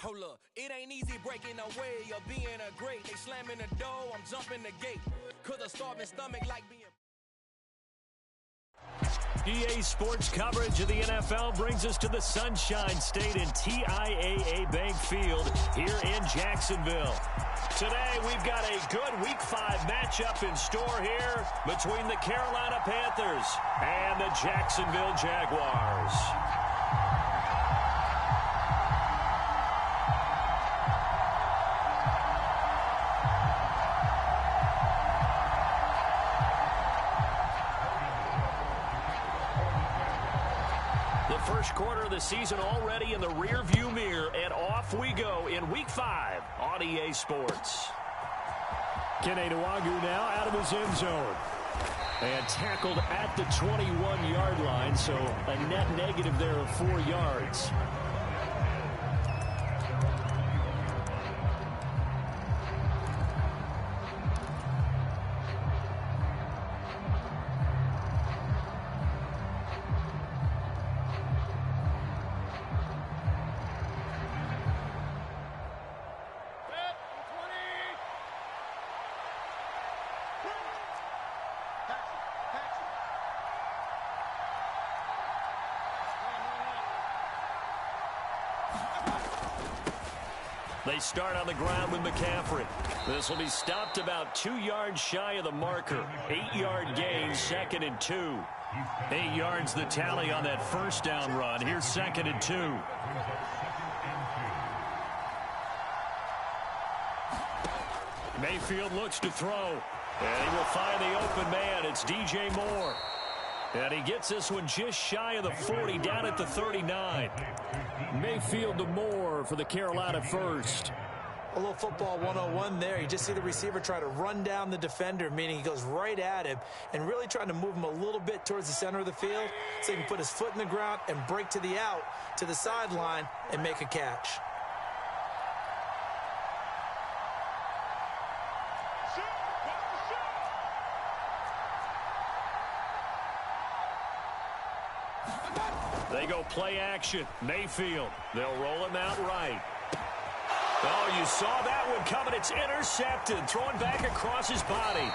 Hold up, it ain't easy breaking away or being a great. They slamming the door, I'm jumping the gate. Cause a starving stomach like being... EA Sports coverage of the NFL brings us to the Sunshine State in TIAA Bank Field here in Jacksonville. Today, we've got a good Week 5 matchup in store here between the Carolina Panthers and the Jacksonville Jaguars. First quarter of the season already in the rear-view mirror, and off we go in Week 5 on EA Sports. Kene Nwangwu now out of his end zone. And tackled at the 21-yard line, so a net negative there of 4 yards. They start on the ground with McCaffrey. This will be stopped about 2 yards shy of the marker. 8-yard gain, 2nd and 2. 8 yards the tally on that first down run. Here's 2nd and 2. Mayfield looks to throw. And he will find the open man. It's DJ Moore. And he gets this one just shy of the 40, down at the 39. Mayfield to Moore for the Carolina first. A little football 101 there. You just see the receiver try to run down the defender, meaning he goes right at him and really trying to move him a little bit towards the center of the field so he can put his foot in the ground and break to the out, to the sideline, and make a catch. They go play action. Mayfield. They'll roll him out right. Oh, you saw that one coming. It's intercepted. Thrown back across his body.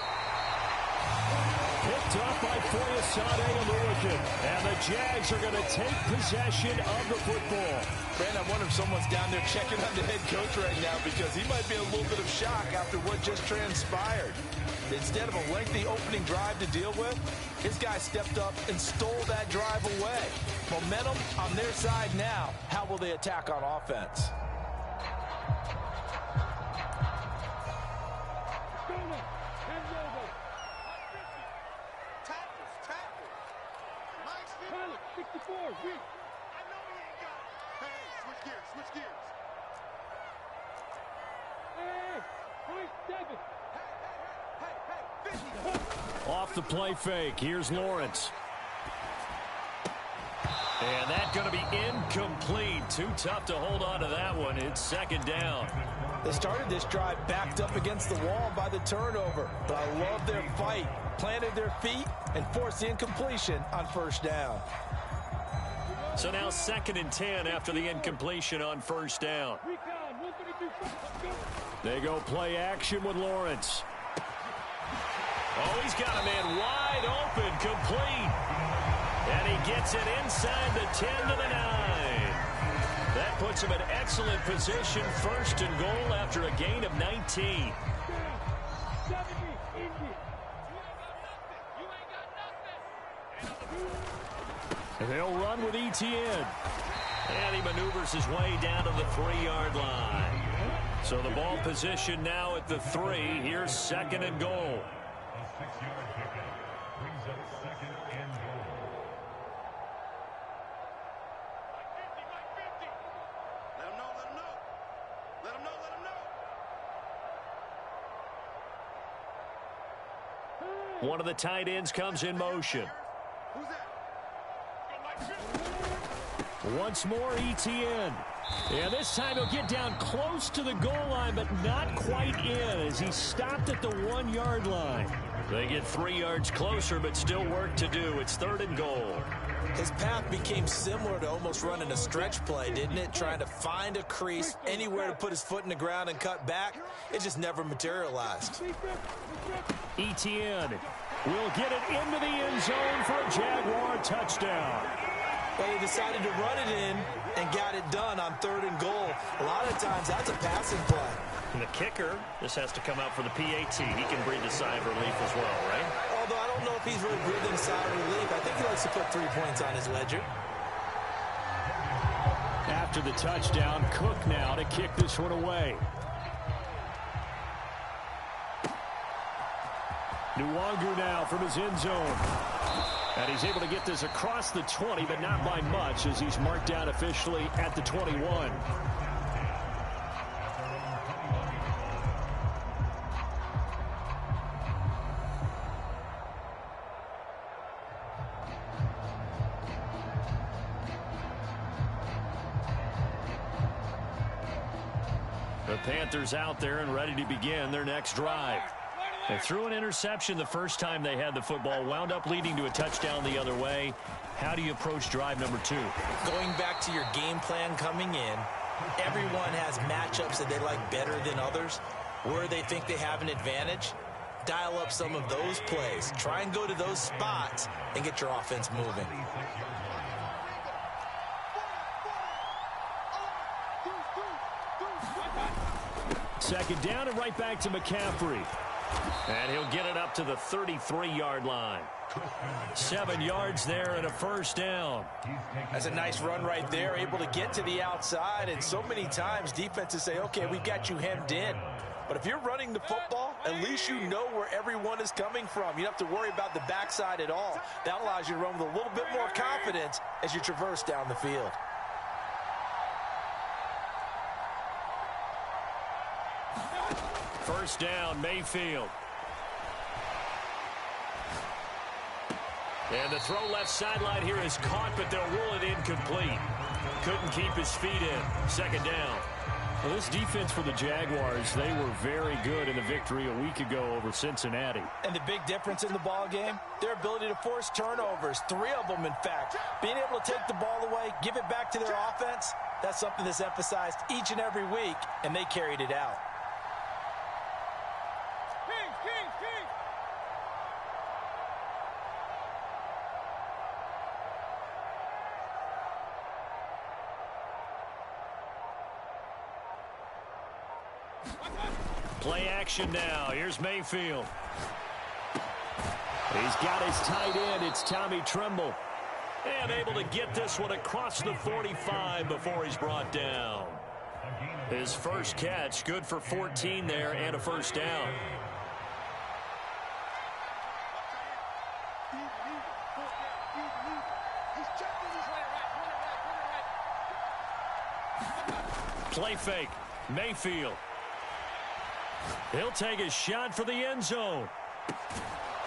Picked up by Foyesade Oluwakin. And the Jags are going to take possession of the football. Brandon, I wonder if someone's down there checking on the head coach right now because he might be a little bit of shock after what just transpired. Instead of a lengthy opening drive to deal with, his guy stepped up and stole that drive away. Momentum on their side now. How will they attack on offense? Off the play fake. Here's Lawrence. And that's going to be incomplete. Too tough to hold on to that one. It's 2nd down. They started this drive backed up against the wall by the turnover. But I love their fight. Planted their feet and forced the incompletion on 1st down. So now 2nd and 10 after the incompletion on 1st down. They go play action with Lawrence. Oh, he's got a man wide open, complete. And he gets it inside the 10 to the 9. That puts him in excellent position, 1st and goal after a gain of 19. They'll run with Etienne. And he maneuvers his way down to the 3-yard line. So the ball position now at the 3. Here's 2nd and goal. One of the tight ends comes in motion. Once more, ETN. And this time he'll get down close to the goal line, but not quite in as he stopped at the 1-yard line. They get 3 yards closer, but still work to do. It's 3rd and goal. His path became similar to almost running a stretch play, didn't it? Trying to find a crease, anywhere to put his foot in the ground and cut back. It just never materialized. ETN will get it into the end zone for a Jaguar touchdown. Well, he decided to run it in and got it done on 3rd and goal. A lot of times, that's a passing play. And the kicker, this has to come out for the PAT. He can breathe a sigh of relief as well, right? Although I don't know if he's really breathing a sigh of relief. I think he likes to put 3 points on his ledger. After the touchdown, Cook now to kick this one away. Nwangu now from his end zone. And he's able to get this across the 20, but not by much as he's marked down officially at the 21. The Panthers out there and ready to begin their next drive. They threw an interception the first time they had the football, wound up leading to a touchdown the other way. How do you approach drive number 2? Going back to your game plan coming in, everyone has matchups that they like better than others. Where they think they have an advantage, dial up some of those plays. Try and go to those spots and get your offense moving. Second down and right back to McCaffrey. And he'll get it up to the 33-yard line. 7 yards there and a first down. That's a nice run right there, able to get to the outside. And so many times defenses say, okay, we've got you hemmed in. But if you're running the football, at least you know where everyone is coming from. You don't have to worry about the backside at all. That allows you to run with a little bit more confidence as you traverse down the field. First down, Mayfield. And the throw left sideline here is caught, but they'll rule it incomplete. Couldn't keep his feet in. Second down. Well, this defense for the Jaguars, they were very good in the victory a week ago over Cincinnati. And the big difference in the ball game, their ability to force turnovers, 3 of them, in fact. Being able to take the ball away, give it back to their offense, that's something that's emphasized each and every week, and they carried it out. Play action now. Here's Mayfield. He's got his tight end. It's Tommy Tremble. And able to get this one across the 45 before he's brought down. His first catch, good for 14 there and a first down. Play fake. Mayfield. He'll take a shot for the end zone.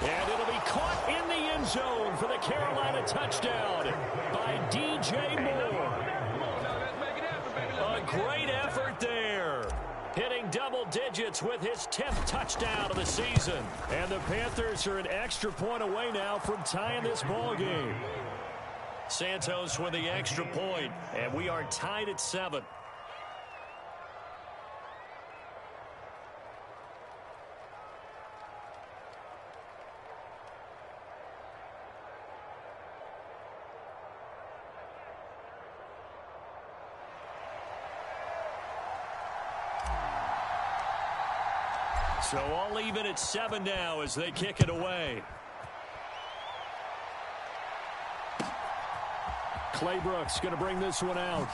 And it'll be caught in the end zone for the Carolina touchdown by DJ Moore. A great effort there. Hitting double digits with his 10th touchdown of the season. And the Panthers are an extra point away now from tying this ball game. Santos with the extra point, and we are tied at 7. So all even at 7 now as they kick it away. Claybrooks going to bring this one out.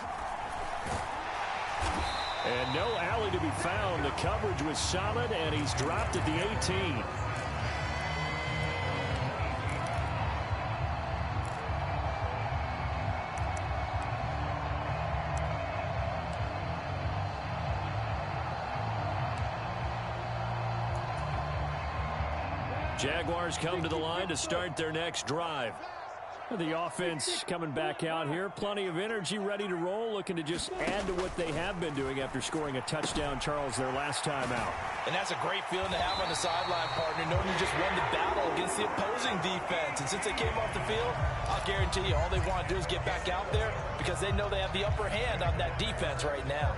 And no alley to be found. The coverage was solid, and he's dropped at the 18. Jaguars come to the line to start their next drive. The offense coming back out here. Plenty of energy, ready to roll, looking to just add to what they have been doing after scoring a touchdown, Charles, their last time out. And that's a great feeling to have on the sideline, partner, knowing you just won the battle against the opposing defense. And since they came off the field, I'll guarantee you all they want to do is get back out there because they know they have the upper hand on that defense right now.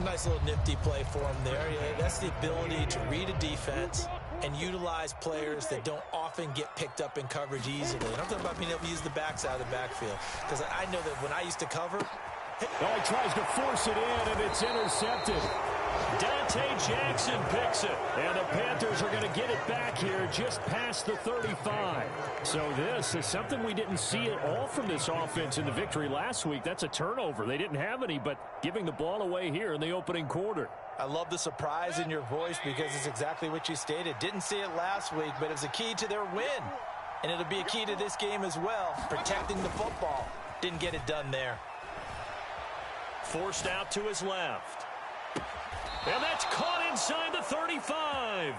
Nice little nifty play for them there. Yeah, that's the ability to read a defense and utilize players that don't often get picked up in coverage easily. And I'm talking about being able to use the backs out of the backfield. Because I know that when I used to cover... He tries to force it in, and it's intercepted. Dante Jackson picks it. And the Panthers are going to get it back here just past the 35. So this is something we didn't see at all from this offense in the victory last week. That's a turnover. They didn't have any, but giving the ball away here in the opening quarter. I love the surprise in your voice because it's exactly what you stated. Didn't see it last week, but it was a key to their win. And it'll be a key to this game as well, protecting the football. Didn't get it done there. Forced out to his left. And that's caught inside the 35.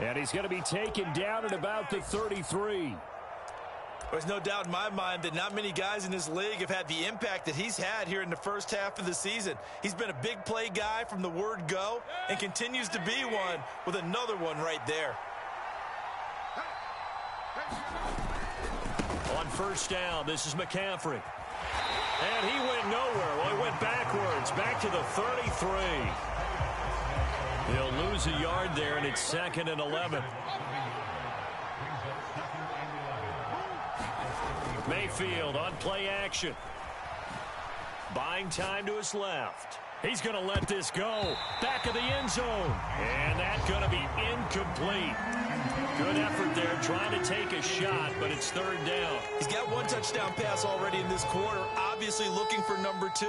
And he's going to be taken down at about the 33. There's no doubt in my mind that not many guys in this league have had the impact that he's had here in the first half of the season. He's been a big play guy from the word go and continues to be one with another one right there. On first down, this is McCaffrey. And he went nowhere. Well, he went backwards, back to the 33. He'll lose a yard there, and it's 2nd and 11. Mayfield on play action. Buying time to his left. He's going to let this go. Back of the end zone. And that's going to be incomplete. Good effort there trying to take a shot, but it's 3rd down. He's got one touchdown pass already in this quarter. Obviously looking for number 2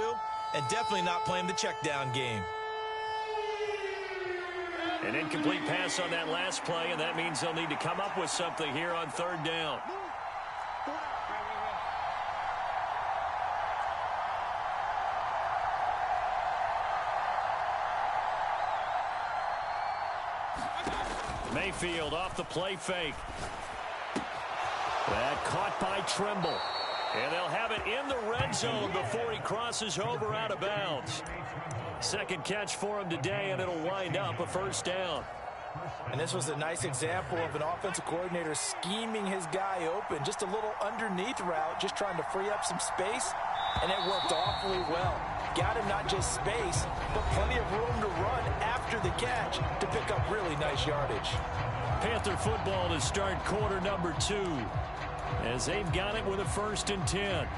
and definitely not playing the check down game. An incomplete pass on that last play, and that means they'll need to come up with something here on 3rd down. Mayfield off the play fake. That caught by Trimble. And they'll have it in the red zone before he crosses over out of bounds. Second catch for him today, and it'll wind up a 1st down. And this was a nice example of an offensive coordinator scheming his guy open. Just a little underneath route, just trying to free up some space, and it worked awfully well. Got him not just space, but plenty of room to run after the catch to pick up really nice yardage. Panther football to start quarter number 2 as they've got it with a 1st and 10.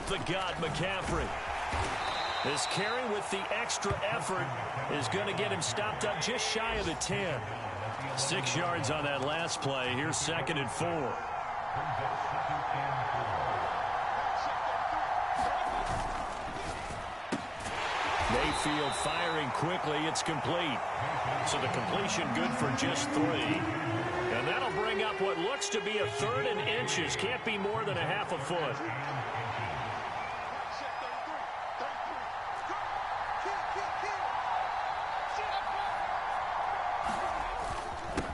The gut, McCaffrey. This carry with the extra effort is going to get him stopped up just shy of the 10. 6 yards on that last play. Here's 2nd and 4. Mayfield firing quickly. It's complete. So the completion good for just 3. And that'll bring up what looks to be a 3rd and inches. Can't be more than a half a foot.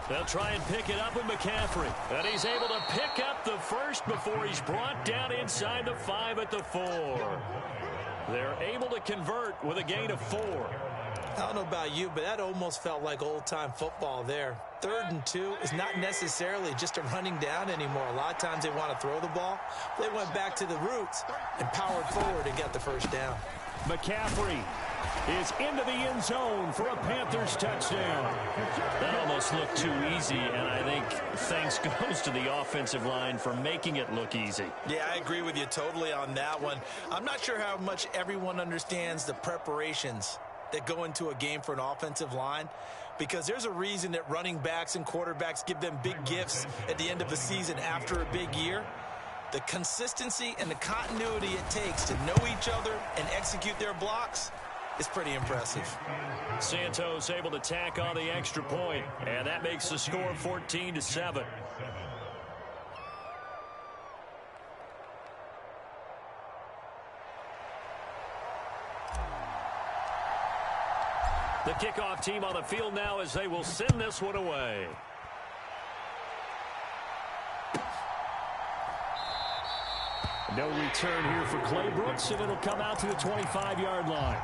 They'll try and pick it up with McCaffrey. And he's able to pick up the 1st before he's brought down inside the 5 at the 4. They're able to convert with a gain of 4. I don't know about you, but that almost felt like old-time football there. 3rd and 2 is not necessarily just a running down anymore. A lot of times they want to throw the ball. They went back to the roots and powered forward and got the 1st down. McCaffrey is into the end zone for a Panthers touchdown. That almost looked too easy, and I think thanks goes to the offensive line for making it look easy. Yeah, I agree with you totally on that one. I'm not sure how much everyone understands the preparations that go into a game for an offensive line, because there's a reason that running backs and quarterbacks give them big gifts at the end of the season after a big year. The consistency and the continuity it takes to know each other and execute their blocks is pretty impressive. Santos able to tack on the extra point, and that makes the score 14-7. The kickoff team on the field now as they will send this one away. No return here for Clay Brooks, and it'll come out to the 25-yard line.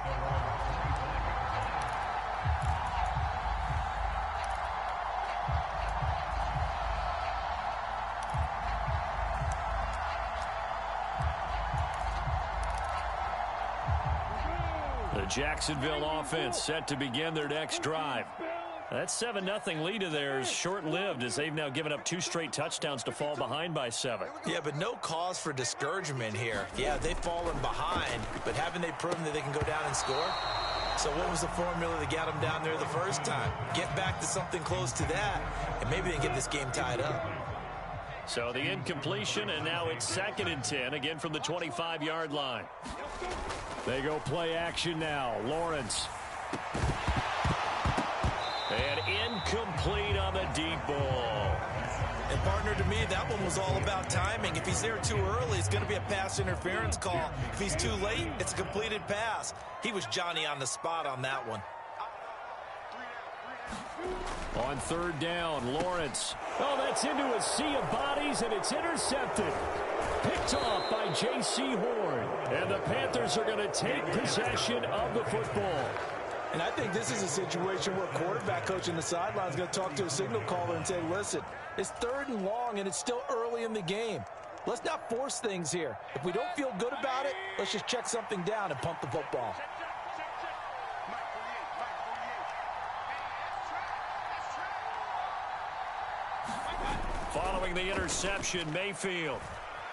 The Jacksonville offense set to begin their next drive. That 7-0 lead of theirs short-lived as they've now given up 2 straight touchdowns to fall behind by 7. Yeah, but no cause for discouragement here. Yeah, they've fallen behind, but haven't they proven that they can go down and score? So what was the formula that got them down there the first time? Get back to something close to that, and maybe they can get this game tied up. So the incompletion, and now it's 2nd and 10, again from the 25-yard line. They go play action now. Lawrence. And incomplete on the deep ball. And, partner, to me, that one was all about timing. If he's there too early, it's going to be a pass interference call. If he's too late, it's a completed pass. He was Johnny on the spot on that one. On 3rd down, Lawrence. Oh, that's into a sea of bodies, and it's intercepted. Picked off by J.C. Horn. And the Panthers are going to take possession of the football. And I think this is a situation where quarterback coach in the sideline is going to talk to a signal caller and say, listen, it's 3rd and long, and it's still early in the game. Let's not force things here. If we don't feel good about it, let's just check something down and pump the football. Following the interception, Mayfield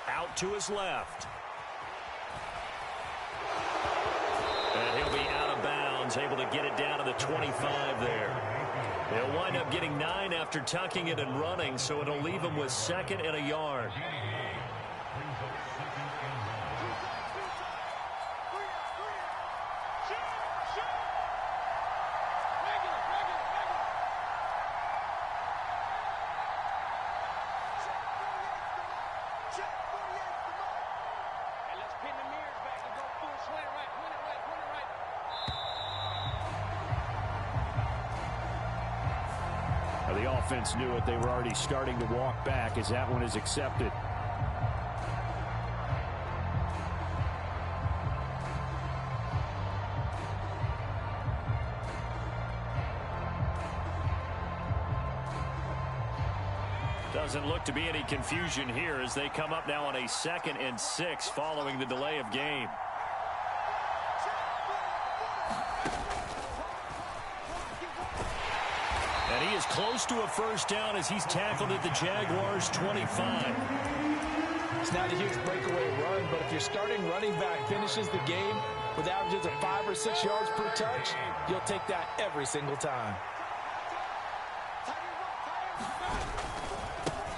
out to his left. And he'll be out of bounds, able to get it down to the 25 there. They'll wind up getting 9 after tucking it and running, so it'll leave him with 2nd and a yard. The offense knew it. They were already starting to walk back as that one is accepted. Doesn't look to be any confusion here as they come up now on a 2nd and 6 following the delay of game. And he is close to a 1st down as he's tackled at the Jaguars' 25. It's not a huge breakaway run, but if your starting running back finishes the game with averages of 5 or 6 yards per touch, you'll take that every single time.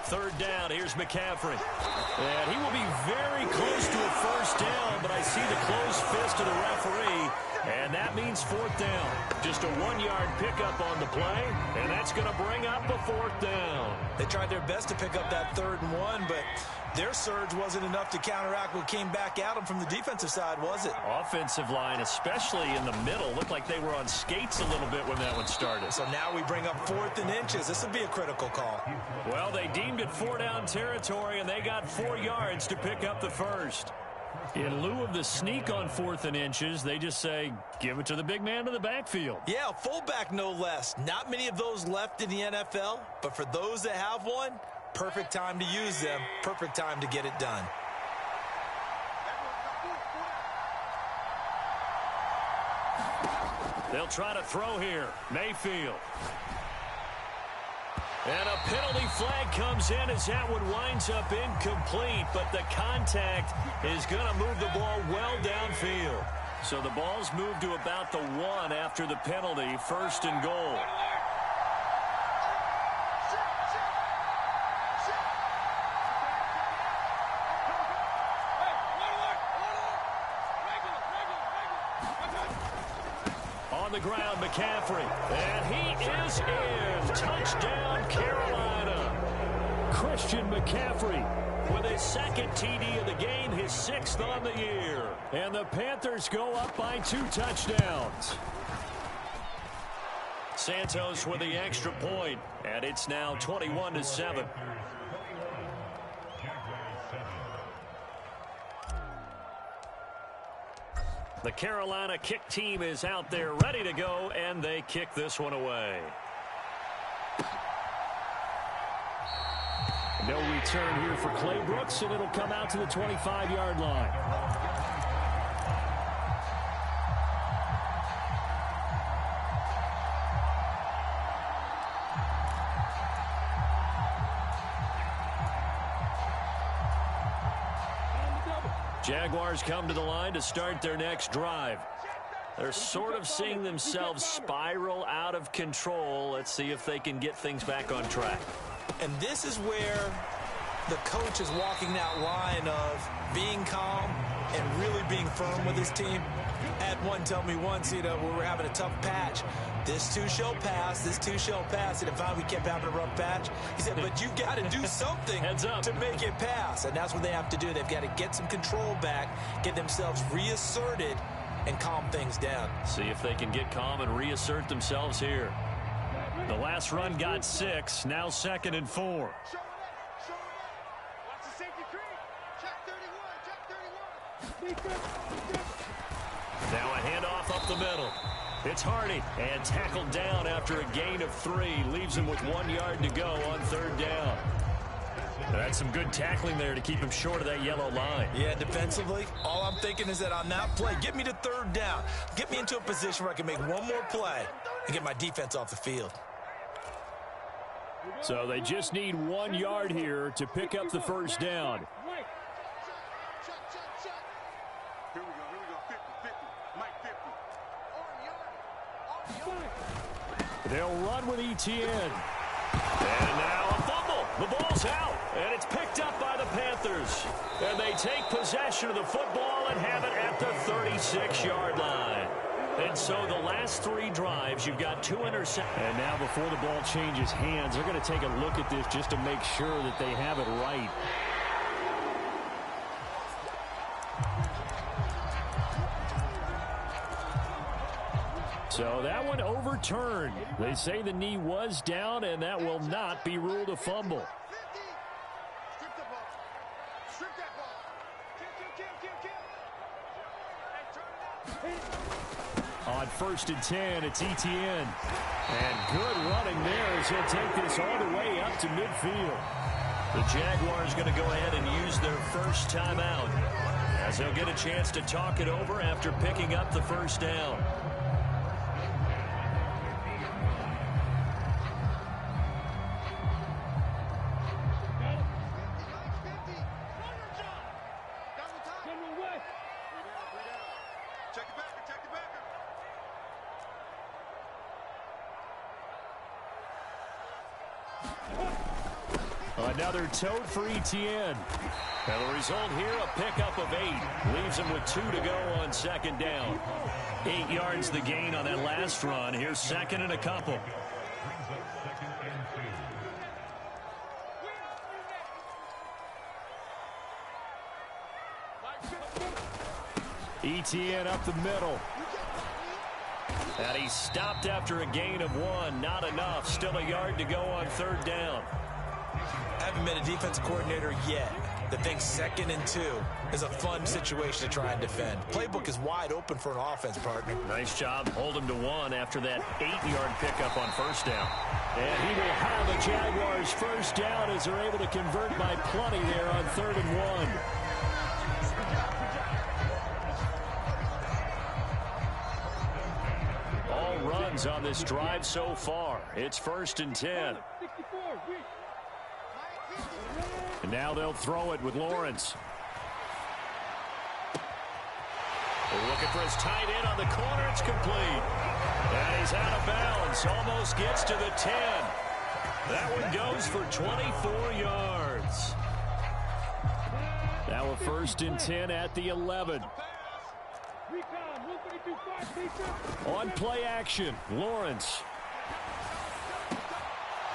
3rd down, here's McCaffrey. And he will be very close to a 1st down, but I see the closed fist of the referee, and that means 4th down. Just a 1-yard pickup on the play, and that's going to bring up a 4th down. They tried their best to pick up that 3rd and 1, but their surge wasn't enough to counteract what came back at them from the defensive side, was it? Offensive line, especially in the middle, looked like they were on skates a little bit when that one started. So now we bring up 4th and inches. This would be a critical call. Well, they deemed it 4-down territory, and they got 4 yards to pick up the 1st. In lieu of the sneak on 4th and inches, they just say, give it to the big man in the backfield. Yeah, fullback no less. Not many of those left in the NFL, but for those that have one, perfect time to use them, perfect time to get it done. They'll try to throw here. Mayfield. And a penalty flag comes in as that one winds up incomplete, but the contact is going to move the ball well downfield. So the ball's moved to about the 1 after the penalty, 1st and goal. On the ground, McCaffrey. And he is in. Touchdown, Carolina. Christian McCaffrey with his 2nd TD of the game, his 6th on the year. And the Panthers go up by 2 touchdowns. Santos with the extra point, and it's now 21-7. The Carolina kick team is out there ready to go, and they kick this one away. No return here for Clay Brooks, and it'll come out to the 25-yard line. Jaguars come to the line to start their next drive. They're sort of seeing themselves spiral out of control. Let's see if they can get things back on track. And this is where the coach is walking that line of being calm and really being firm with his team. I had one tell me once, we were having a tough patch. This too shall pass, this too shall pass. And finally we kept having a rough patch. He said, but you've got to do something to make it pass. And that's what they have to do. They've got to get some control back, get themselves reasserted, and calm things down. See if they can get calm and reassert themselves here. The last run got 6, now 2nd and 4. Now a handoff up the middle. It's Hardy, and tackled down after a gain of 3. Leaves him with 1 yard to go on 3rd down. That's some good tackling there to keep him short of that yellow line. Yeah, defensively, all I'm thinking is that on that play, get me to 3rd down. Get me into a position where I can make one more play and get my defense off the field. So they just need 1 yard here to pick up the 1st down. They'll run with ETN. And now a fumble. The ball's out, and it's picked up by the Panthers. And they take possession of the football and have it at the 36-yard line. And so the last 3 drives, you've got 2 interceptions. And now before the ball changes hands, they're going to take a look at this just to make sure that they have it right. So that one overturned. They say the knee was down, and that will not be ruled a fumble. On 1st and 10, it's ETN. And good running there as he'll take this all the way up to midfield. The Jaguars going to go ahead and use their first timeout, as they'll get a chance to talk it over after picking up the 1st down. Another tote for ETN. And the result here, a pickup of 8. Leaves him with 2 to go on 2nd down. 8 yards the gain on that last run. Here's 2nd and a couple. ETN up the middle. And he stopped after a gain of 1. Not enough. Still a yard to go on 3rd down. I haven't met a defensive coordinator yet that thinks 2nd and 2 is a fun situation to try and defend. Playbook is wide open for an offense, partner. Nice job. Hold him to 1 after that 8-yard pickup on 1st down. And he will have a Jaguars 1st down as they're able to convert by plenty there on 3rd and 1. All runs on this drive so far. It's 1st and 10. And now they'll throw it with Lawrence. Looking for his tight end on the corner. It's complete. And he's out of bounds. Almost gets to the 10. That one goes for 24 yards. Now a 1st and 10 at the 11. On play action, Lawrence.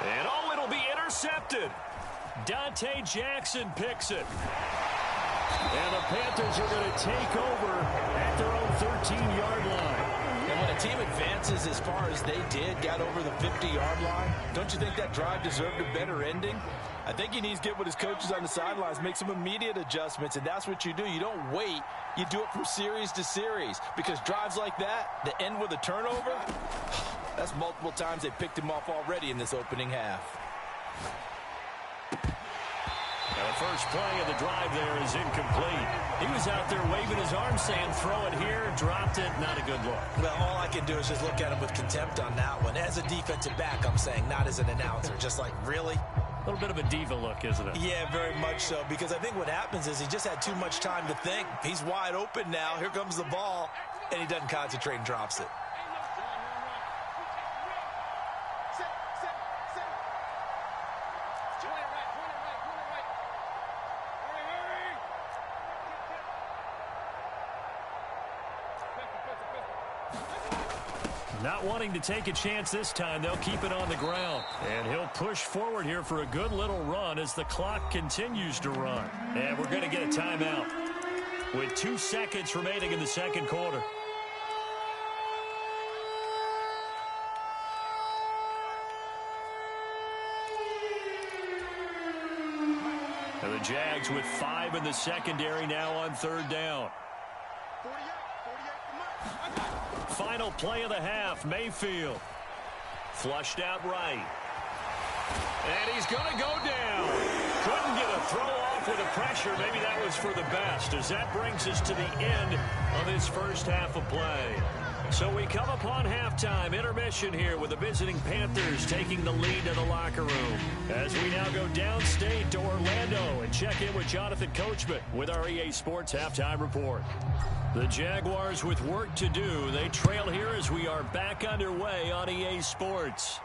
And it'll be intercepted. Dante Jackson picks it. And the Panthers are going to take over at their own 13-yard line. And when a team advances as far as they did, got over the 50-yard line, don't you think that drive deserved a better ending? I think he needs to get with his coaches on the sidelines, make some immediate adjustments, and that's what you do. You don't wait. You do it from series to series, because drives like that end with a turnover, that's multiple times they picked him off already in this opening half. The first play of the drive there is incomplete. He was out there waving his arm saying, throw it here, dropped it, not a good look. Well, all I can do is just look at him with contempt on that one. As a defensive back, I'm saying, not as an announcer. Just like, really? A little bit of a diva look, isn't it? Yeah, very much so, because I think what happens is he just had too much time to think. He's wide open now. Here comes the ball, and he doesn't concentrate and drops it. Not wanting to take a chance this time, they'll keep it on the ground. And he'll push forward here for a good little run as the clock continues to run. And we're going to get a timeout with 2 seconds remaining in the second quarter. And the Jags with 5 in the secondary now on 3rd down. Final play of the half, Mayfield. Flushed out right. And he's going to go down. Couldn't get a throw off with the pressure. Maybe that was for the best, as that brings us to the end of this first half of play. So we come upon halftime, intermission here with the visiting Panthers taking the lead to the locker room. As we now go downstate to Orlando and check in with Jonathan Coachman with our EA Sports Halftime Report. The Jaguars with work to do. They trail here as we are back underway on EA Sports.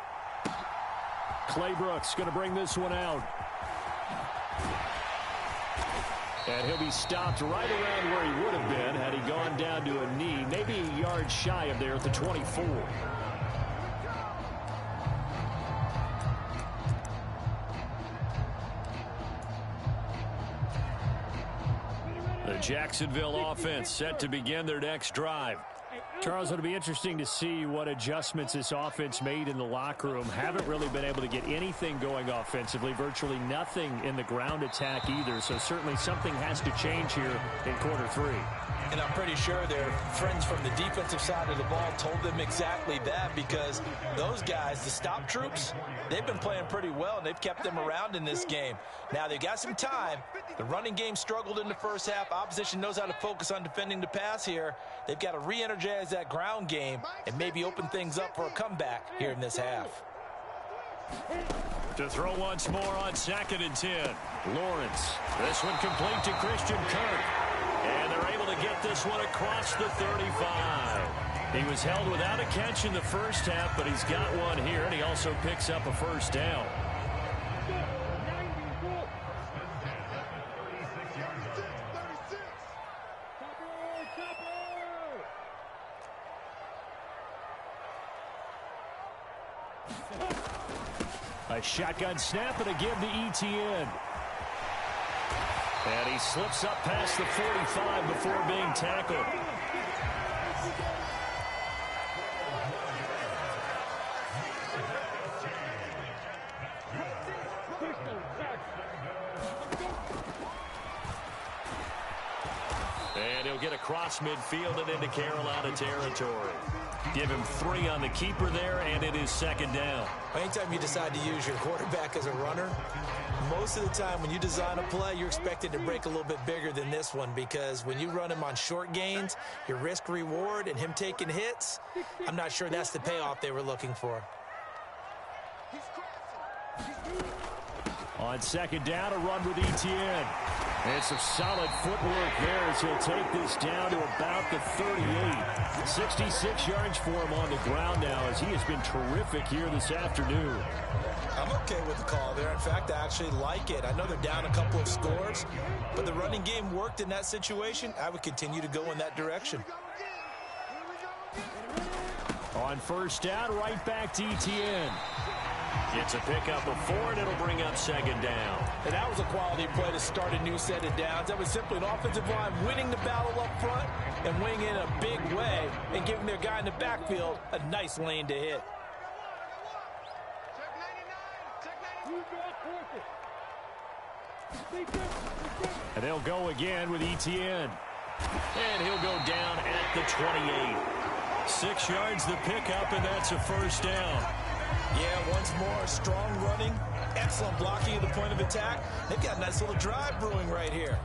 Clay Brooks going to bring this one out. And he'll be stopped right around where he would have been had he gone down to a knee, maybe a yard shy of there at the 24. The Jacksonville offense set to begin their next drive. Charles, it'll be interesting to see what adjustments this offense made in the locker room. Haven't really been able to get anything going offensively, virtually nothing in the ground attack either. So certainly something has to change here in quarter 3. And I'm pretty sure their friends from the defensive side of the ball told them exactly that, because those guys, the stop troops, they've been playing pretty well, and they've kept them around in this game. Now, they've got some time. The running game struggled in the first half. Opposition knows how to focus on defending the pass here. They've got to re-energize that ground game and maybe open things up for a comeback here in this half. To throw once more on 2nd and 10. Lawrence. This one complete to Christian Kirk. And they're able to get this one across the 35. He was held without a catch in the first half, but he's got one here, and he also picks up a first down. A shotgun snap and a give to ETN. And he slips up past the 45 before being tackled. And he'll get across midfield and into Carolina territory. Give him 3 on the keeper there, and it is 2nd down. Anytime you decide to use your quarterback as a runner, most of the time when you design a play, you're expected to break a little bit bigger than this one, because when you run him on short gains, your risk reward and him taking hits, I'm not sure that's the payoff they were looking for. On second down, a run with Etienne. And some solid footwork there as he'll take this down to about the 38. 66 yards for him on the ground now as he has been terrific here this afternoon. I'm okay with the call there. In fact, I actually like it. I know they're down a couple of scores, but the running game worked in that situation. I would continue to go in that direction. On first down, right back to Etienne. It's a pickup of 4, and it'll bring up second down. And that was a quality play to start a new set of downs. That was simply an offensive line winning the battle up front and winning in a big way and giving their guy in the backfield a nice lane to hit. And they'll go again with Etienne. And he'll go down at the 28. 6 yards the pickup, and that's a first down. Yeah, once more, strong running, excellent blocking at the point of attack. They've got a nice little drive brewing right here.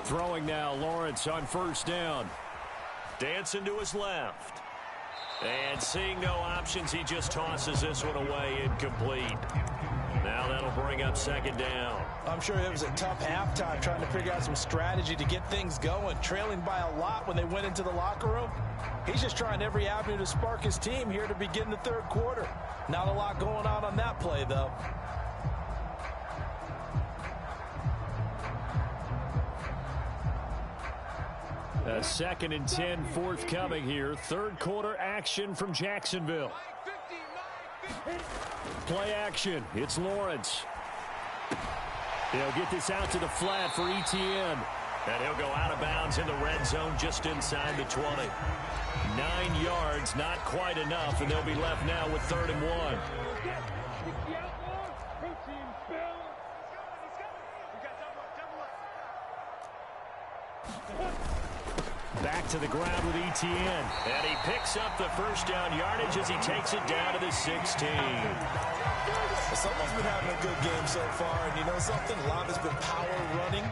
Throwing now, Lawrence on first down. Dancing to his left. And seeing no options, he just tosses this one away, incomplete. Now that'll bring up second down. I'm sure it was a tough halftime trying to figure out some strategy to get things going, trailing by a lot when they went into the locker room. He's just trying every avenue to spark his team here to begin the third quarter. Not a lot going on that play, though. A 2nd and 10 forthcoming here. Third quarter action from Jacksonville. Play action. It's Lawrence. He'll get this out to the flat for Etienne. And he'll go out of bounds in the red zone just inside the 20. 9 yards, not quite enough, and they'll be left now with 3rd and 1. Back to the ground with Etienne. And he picks up the first down yardage as he takes it down to the 16. Someone's been having a good game so far, and you know something? A lot has been power running.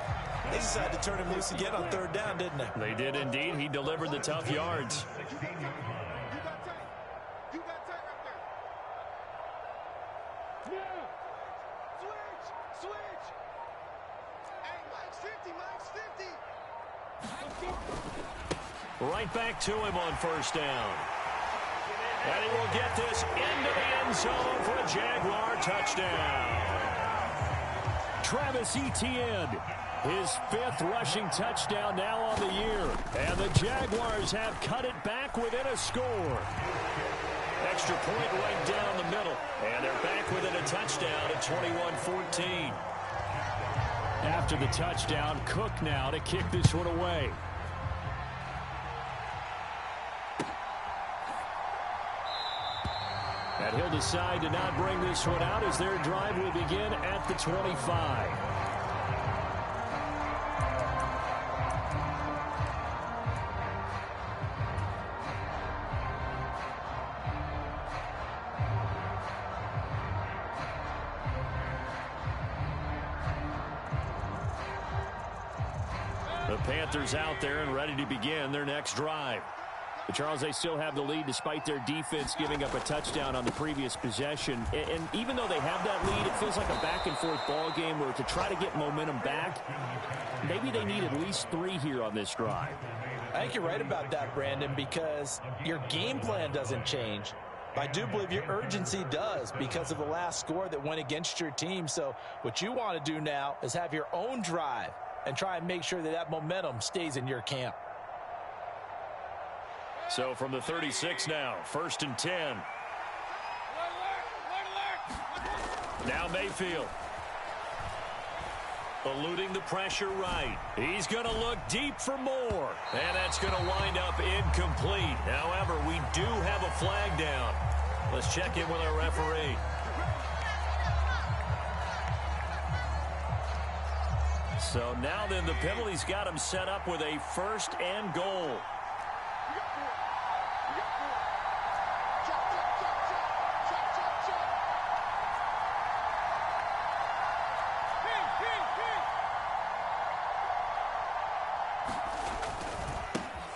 They decided to turn him loose again on 3rd down, didn't they? They did indeed. He delivered the tough yards. Right back to him on first down. And he will get this into the end zone for a Jaguar touchdown. Travis Etienne, his 5th rushing touchdown now on the year. And the Jaguars have cut it back within a score. Extra point right down the middle. And they're back within a touchdown at 21-14. After the touchdown, Cook now to kick this one away. And he'll decide to not bring this one out as their drive will begin at the 25. The Panthers out there and ready to begin their next drive. But Charles, they still have the lead despite their defense giving up a touchdown on the previous possession. And even though they have that lead, it feels like a back-and-forth ball game where to try to get momentum back, maybe they need at least 3 here on this drive. I think you're right about that, Brandon, because your game plan doesn't change. I do believe your urgency does because of the last score that went against your team. So what you want to do now is have your own drive and try and make sure that that momentum stays in your camp. So from the 36 now, 1st and 10. Now Mayfield. Eluding the pressure right. He's going to look deep for more. And that's going to wind up incomplete. However, we do have a flag down. Let's check in with our referee. So now then the penalty's got him set up with a 1st and goal.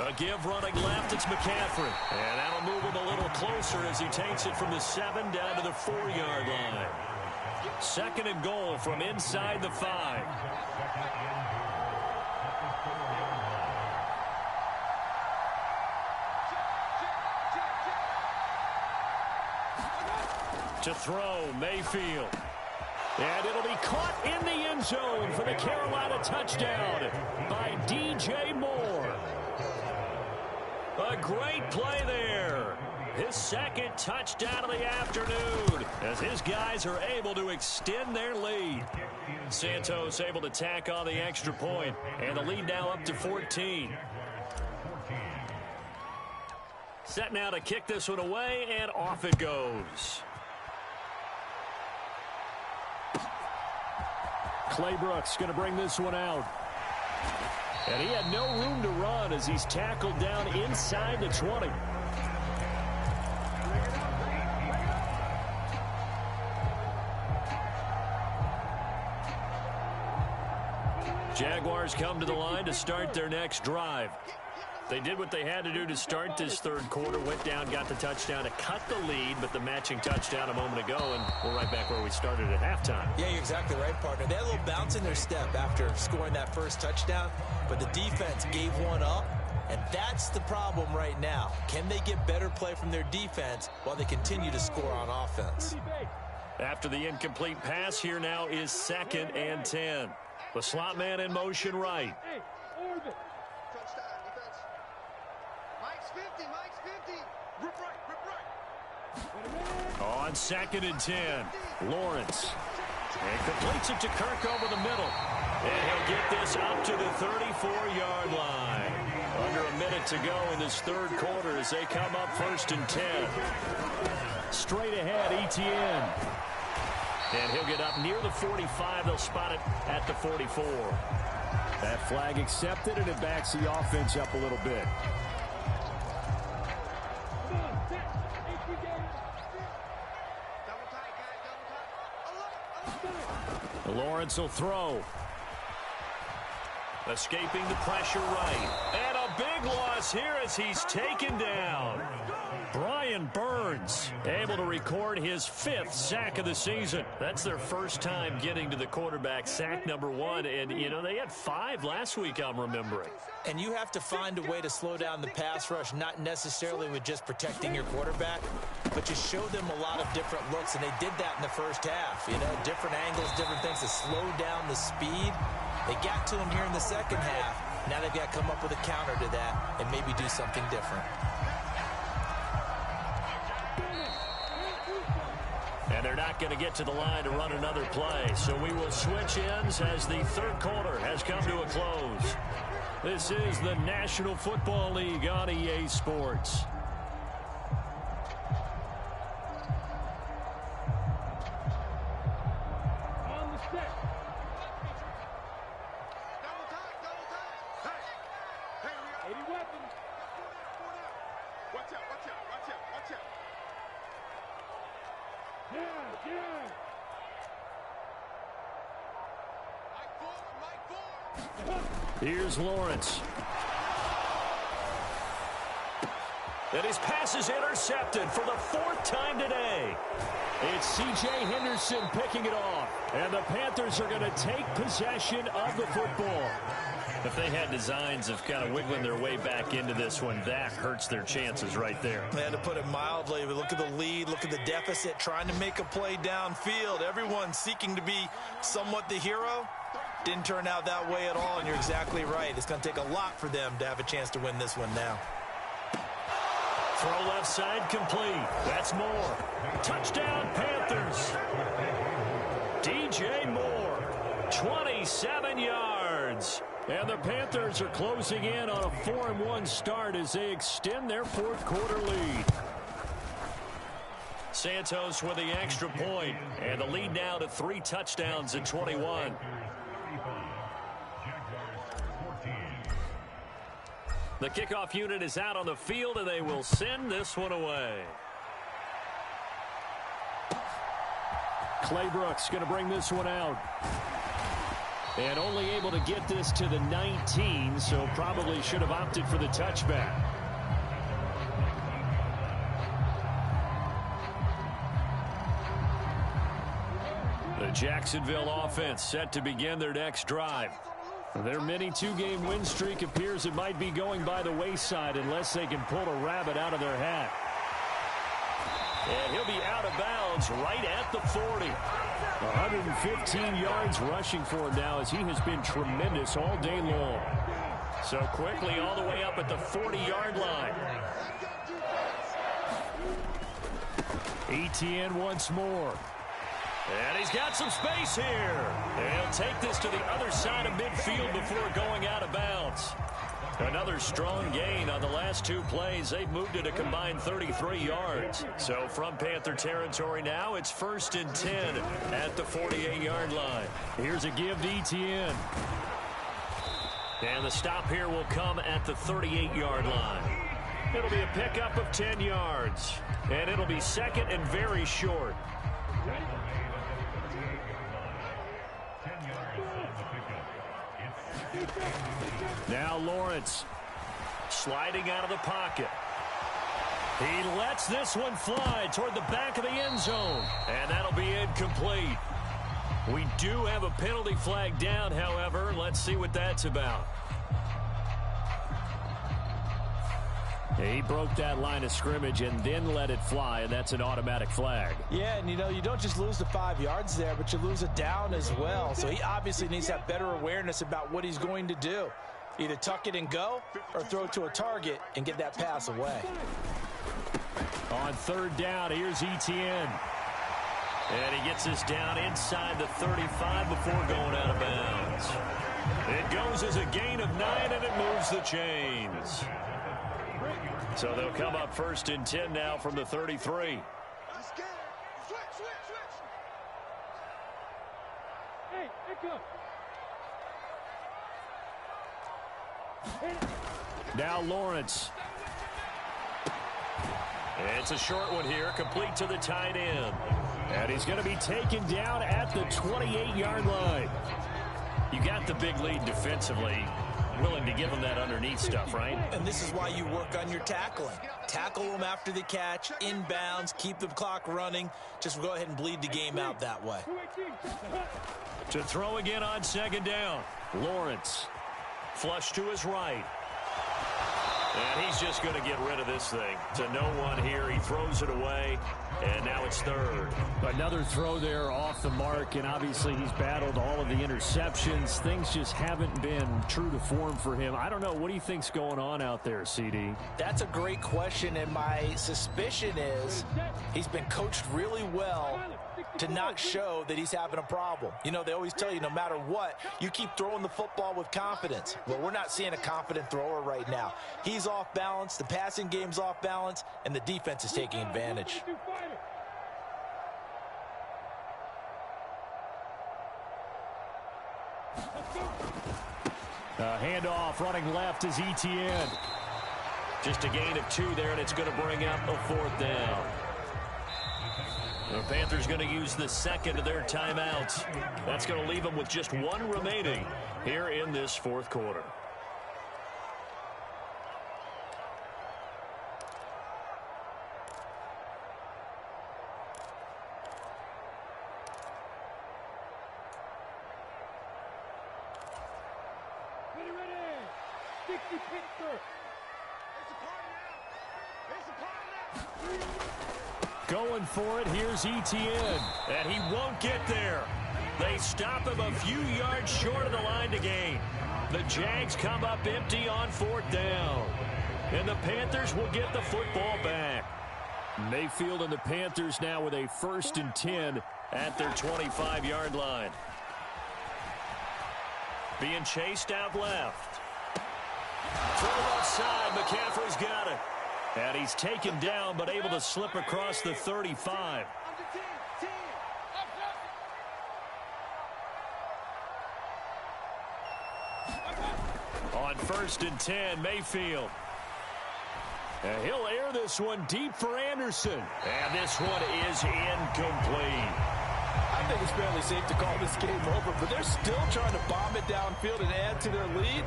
A give running left, it's McCaffrey. And that'll move him a little closer as he takes it from the 7 down to the 4-yard line. 2nd and goal from inside the 5. To throw, Mayfield. And it'll be caught in the end zone for the Carolina touchdown by DJ Moore. A great play there. His 2nd touchdown of the afternoon as his guys are able to extend their lead. Santos able to tack on the extra point, and the lead now up to 14. Set now to kick this one away, and off it goes. Claybrooks going to bring this one out. And he had no room to run as he's tackled down inside the 20. Jaguars come to the line to start their next drive. They did what they had to do to start this 3rd quarter, went down, got the touchdown to cut the lead, but the matching touchdown a moment ago, and we're right back where we started at halftime. Yeah, you're exactly right, partner. They had a little bounce in their step after scoring that first touchdown, but the defense gave one up, and that's the problem right now. Can they get better play from their defense while they continue to score on offense? After the incomplete pass, here now is 2nd and 10. The slot man in motion right. On 2nd and 10, Lawrence. And completes it to Kirk over the middle. And he'll get this up to the 34-yard line. Under a minute to go in this 3rd quarter as they come up 1st and 10. Straight ahead, Etienne. And he'll get up near the 45. They'll spot it at the 44. That flag accepted, and it backs the offense up a little bit. Lawrence will throw. Escaping the pressure right. And a big loss here as he's taken down. Brian Burns able to record his 5th sack of the season. That's their first time getting to the quarterback, sack number 1. And, you know, they had 5 last week, I'm remembering. And you have to find a way to slow down the pass rush, not necessarily with just protecting your quarterback, but you show them a lot of different looks, and they did that in the first half. You know, different angles, different things to slow down the speed. They got to him here in the 2nd half. Now they've got to come up with a counter to that and maybe do something different. And they're not going to get to the line to run another play. So we will switch ends as the 3rd quarter has come to a close. This is the National Football League on EA Sports. Here's Lawrence. And his pass is intercepted for the 4th time today. It's C.J. Henderson picking it off. And the Panthers are going to take possession of the football. If they had designs of kind of wiggling their way back into this one, that hurts their chances right there. They had to put it mildly. But look at the lead, look at the deficit, trying to make a play downfield. Everyone seeking to be somewhat the hero. Didn't turn out that way at all, and you're exactly right. It's going to take a lot for them to have a chance to win this one now. Throw left side complete. That's Moore. Touchdown, Panthers. DJ Moore, 27 yards. And the Panthers are closing in on a 4-1 start as they extend their 4th quarter lead. Santos with the extra point, and the lead now to 3 touchdowns at 21. The kickoff unit is out on the field, and they will send this one away. Claybrooks going to bring this one out. And only able to get this to the 19, so probably should have opted for the touchback. The Jacksonville offense set to begin their next drive. Their mini two-game win streak appears it might be going by the wayside unless they can pull a rabbit out of their hat. And he'll be out of bounds right at the 40. 115 yards rushing for him now as he has been tremendous all day long. So quickly all the way up at the 40-yard line. Etienne once more. And he's got some space here. He'll take this to the other side of midfield before going out of bounds. Another strong gain on the last two plays. They've moved it a combined 33 yards. So from Panther territory now, it's 1st and 10 at the 48-yard line. Here's a give to Etienne. And the stop here will come at the 38-yard line. It'll be a pickup of 10 yards. And it'll be second and very short. Now Lawrence sliding out of the pocket. He lets this one fly toward the back of the end zone. And that'll be incomplete. We do have a penalty flag down, however. Let's see what that's about. He broke that line of scrimmage and then let it fly, and that's an automatic flag. Yeah, and you don't just lose the 5 yards there, but you lose it down as well. So he obviously needs to have better awareness about what he's going to do. Either tuck it and go or throw it to a target and get that pass away. On 3rd down, here's Etienne. And he gets this down inside the 35 before going out of bounds. It goes as a gain of 9, and it moves the chains. So they'll come up 1st and 10 now from the 33. Now Lawrence. It's a short one here, complete to the tight end. And he's going to be taken down at the 28-yard line. You got the big lead defensively. Willing to give him that underneath stuff, right? And this is why you work on your tackling. Tackle them after the catch, inbounds, keep the clock running. Just go ahead and bleed the game out that way. To throw again on 2nd down. Lawrence. Flush to his right. And he's just going to get rid of this thing. To no one here. He throws it away. And now it's 3rd. Another throw there off the mark, and obviously he's battled all of the interceptions. Things just haven't been true to form for him. I don't know. What do you think's going on out there, CD? That's a great question, and my suspicion is he's been coached really well to not show that he's having a problem. You know, they always tell you no matter what, you keep throwing the football with confidence. Well, we're not seeing a confident thrower right now. He's off balance, the passing game's off balance, and the defense is taking advantage. Handoff running left is Etienne. Just a gain of 2 there, and it's going to bring up a 4th down. The Panthers going to use the 2nd of their timeouts. That's going to leave them with just 1 remaining here in this 4th quarter. Going for it, here's Etienne. And he won't get there. They stop him a few yards short of the line to gain. The Jags come up empty on 4th down. And the Panthers will get the football back. Mayfield and the Panthers now with a 1st and 10 at their 25-yard line. Being chased out left. Throw left side, McCaffrey's got it. And he's taken down, but able to slip across the 35. On On 1st and 10, Mayfield. And he'll air this one deep for Anderson. And this one is incomplete. I think it's fairly safe to call this game over, but they're still trying to bomb it downfield and add to their lead.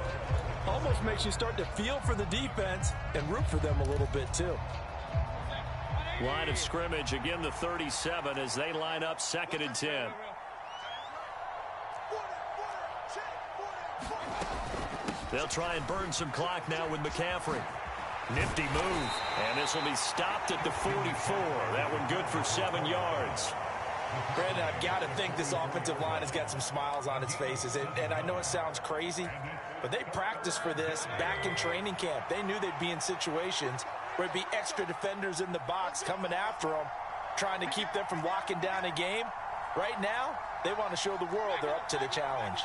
Almost makes you start to feel for the defense and root for them a little bit too. Line of scrimmage, again the 37 as they line up 2nd and 10. They'll try and burn some clock now with McCaffrey. Nifty move, and this will be stopped at the 44. That one good for 7 yards. Brandon, I've got to think this offensive line has got some smiles on its faces. And I know it sounds crazy, but they practiced for this back in training camp. They knew they'd be in situations where it'd be extra defenders in the box coming after them, trying to keep them from locking down a game. Right now, they want to show the world they're up to the challenge.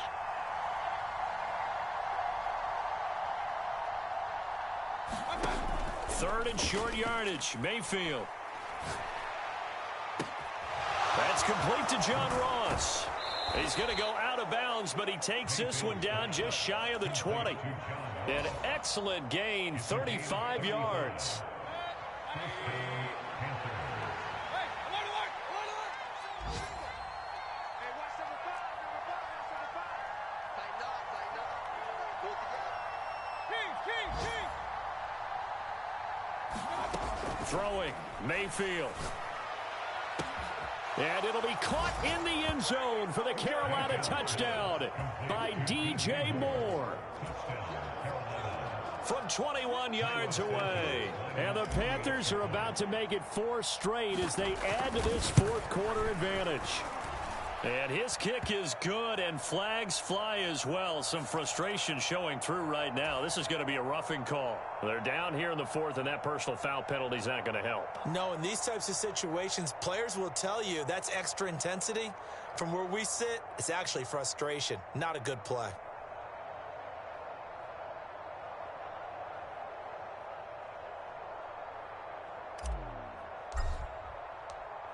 Third and short yardage, Mayfield. That's complete to John Ross. He's going to go out of bounds, but he takes this one down just shy of the 20. An excellent gain, 35 yards. Throwing, Mayfield. And it'll be caught in the end zone for the Carolina touchdown by DJ Moore. From 21 yards away. And the Panthers are about to make it 4 straight as they add to this 4th quarter advantage. And his kick is good, and flags fly as well. Some frustration showing through right now. This is going to be a roughing call. They're down here in the 4th, and that personal foul penalty is not going to help. No, in these types of situations, players will tell you that's extra intensity. From where we sit, it's actually frustration. Not a good play.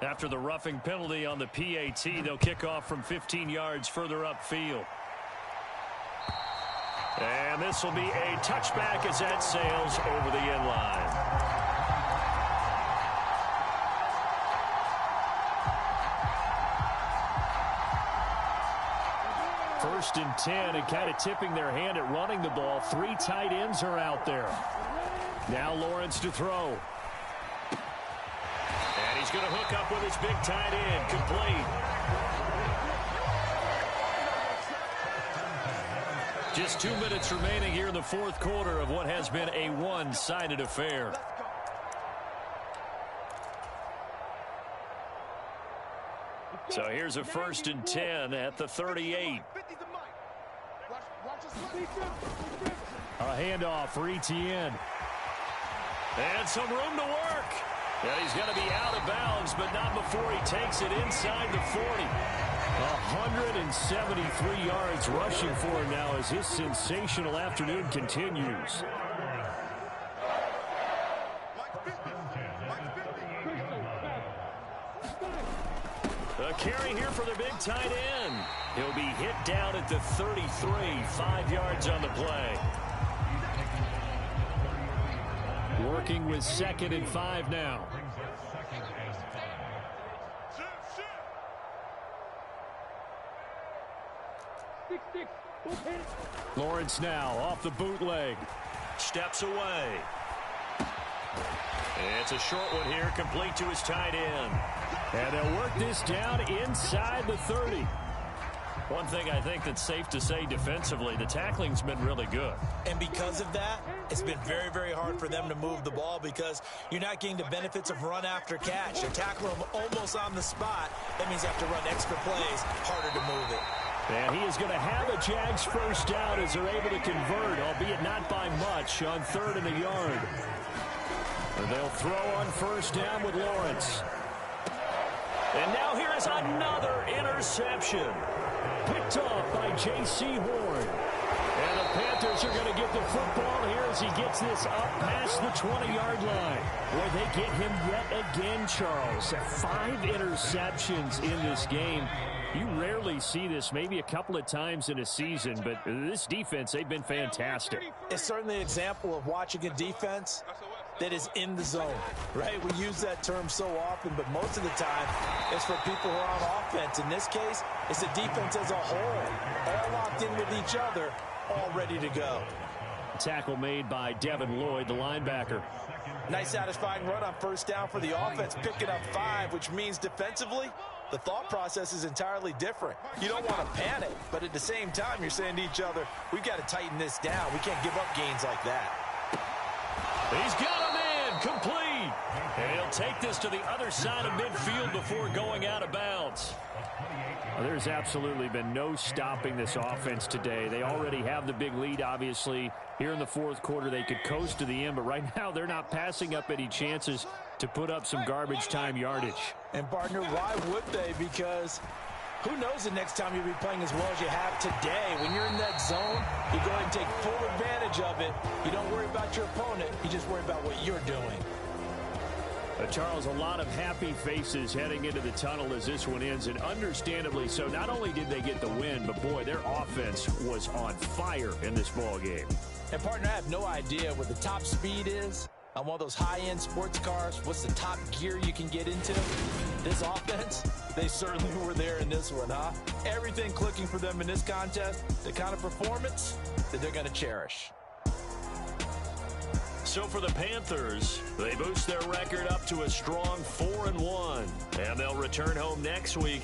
After the roughing penalty on the PAT, they'll kick off from 15 yards further upfield. And this will be a touchback as that sails over the end line. First and 10, and kind of tipping their hand at running the ball. 3 tight ends are out there. Now Lawrence to throw. And he's going to hook up with his big tight end, complete. Just 2 minutes remaining here in the 4th quarter of what has been a one-sided affair. So here's a 1st and 10 at the 38. A handoff for Etienne. And some room to work. And he's going to be out of bounds, but not before he takes it inside the 40. 173 yards rushing for him now as his sensational afternoon continues. A carry here for the big tight end. He'll be hit down at the 33, 5 yards on the play. Working with 2nd and 5 now. Lawrence now off the bootleg. Steps away. It's a short one here, complete to his tight end. And they'll work this down inside the 30. One thing I think that's safe to say defensively, the tackling's been really good. And because of that, it's been very, very hard for them to move the ball because you're not getting the benefits of run after catch. They're tackling them almost on the spot. That means you have to run extra plays, harder to move it. And he is going to have a Jags first down as they're able to convert, albeit not by much, on 3rd and a yard. And they'll throw on 1st down with Lawrence. And now here is another interception. Picked off by J.C. Horn. And the Panthers are going to get the football here as he gets this up past the 20-yard line. Boy, they get him yet again, Charles. 5 interceptions in this game. You rarely see this, maybe a couple of times in a season, but this defense, they've been fantastic. It's certainly an example of watching a defense that is in the zone, right? We use that term so often, but most of the time it's for people who are on offense. In this case, it's the defense as a whole, all locked in with each other, all ready to go. Tackle made by Devin Lloyd, the linebacker. Nice satisfying run on first down for the offense, picking up 5, which means defensively, the thought process is entirely different. You don't want to panic, but at the same time, you're saying to each other, we've got to tighten this down. We can't give up gains like that. He's got a man complete. And he'll take this to the other side of midfield before going out of bounds. Well, there's absolutely been no stopping this offense today. They already have the big lead, obviously. Here in the fourth quarter, they could coast to the end, but right now they're not passing up any chances to put up some garbage time yardage. And, partner, why would they? Because who knows the next time you'll be playing as well as you have today. When you're in that zone, you go ahead and take full advantage of it. You don't worry about your opponent. You just worry about what you're doing. Charles, a lot of happy faces heading into the tunnel as this one ends, and understandably so. Not only did they get the win, but, boy, their offense was on fire in this ball game. And, partner, I have no idea what the top speed is on one of those high-end sports cars. What's the top gear you can get into? This offense, they certainly were there in this one, huh? Everything clicking for them in this contest, the kind of performance that they're going to cherish. So for the Panthers, they boost their record up to a strong 4-1, and they'll return home next week